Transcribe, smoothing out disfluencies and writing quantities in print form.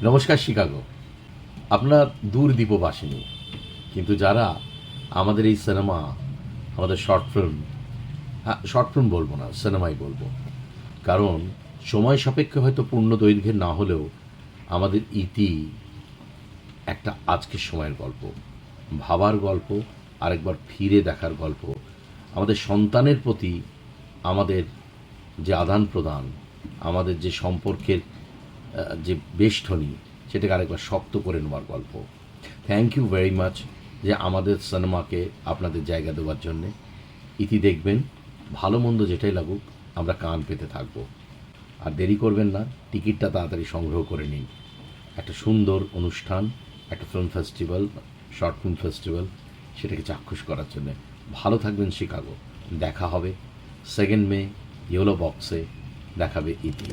নমস্কার শিকাগো। আপনারা দূর দ্বীপবাসিনী, কিন্তু যারা আমাদের এই সিনেমা, আমাদের শর্ট ফিল্ম বলবো না, সিনেমাই বলবো, কারণ সময় সাপেক্ষে হয়তো পূর্ণ দৈর্ঘ্যের না হলেও আমাদের ইতি একটা আজকের সময়ের গল্প, ভাবার গল্প, আরেকবার ফিরে দেখার গল্প, আমাদের সন্তানের প্রতি আমাদের যে আদান প্রদান, আমাদের যে সম্পর্কের যে বেষ্টনী, সেটাকে আরেকবার শক্ত করে নেওয়ার গল্প। থ্যাংক ইউ ভেরি মাচ যে আমাদের সিনেমাকে আপনাদের জায়গা দেওয়ার জন্যে। ইতি দেখবেন, ভালো মন্দ যেটাই লাগুক আমরা কান পেতে থাকবো। আর দেরি করবেন না, টিকিটটা তাড়াতাড়ি সংগ্রহ করে নিন। একটা সুন্দর অনুষ্ঠান, একটা film festival, short film festival, সেটাকে চাক্ষুষ করার জন্যে। ভালো থাকবেন শিকাগো। দেখা হবে 2 মে ইয়েলো বক্সে, দেখাবে ইতি।